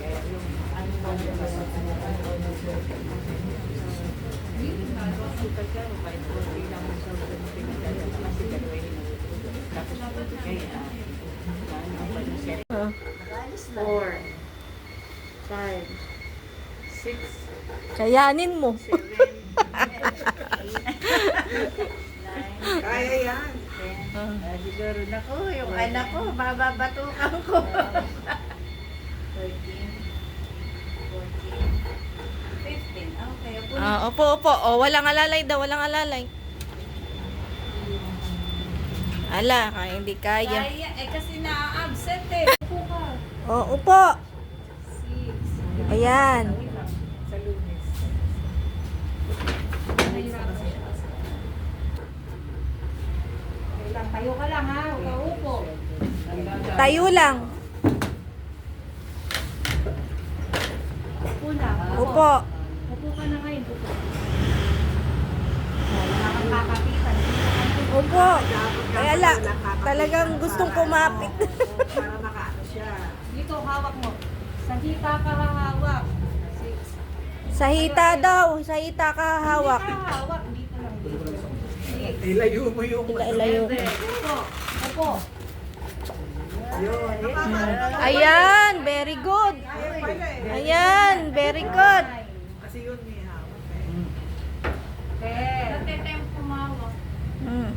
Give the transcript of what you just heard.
Kaya yung ano mo yung hospital ka, kahit konti lang mo sa pinagdadala kasi gagawin mo. Tapos kaya ano pa yung set? 4, 5, 6, Kayanin mo. 7, 8, 9, Kaya yan. 10. Siguro na ko, yung anak ko, bababatukan ko. 13, 14, 15. Okay, ako na. Opo, opo. O, walang alalay daw, walang alalay. Ala, hindi kaya. Kaya, kasi na-absent eh. Upo ka. O, upo. 6. Ayan. Sa Lunes. Tayo ka lang ha, huwag ka upo. Tayo lang. Upo lang. Upo. Upo ka na ngayon, upo. Wala kang kakapitan. Upo. Kaya talagang gustong kumapit. Para makaano siya. Dito, hawak mo. Sa hita ka hahawak. 6. Sa hita daw. Sa hita ka hawak. Hindi ka hawak, dito lang. Dito. 6. Ilayo mo yung Ilayo. Upo. Upo. Yun. Ayan, very good. Kaya pala eh. Ayan, very good. Kasi yun may hawak. Natetempo mawak. Hmm.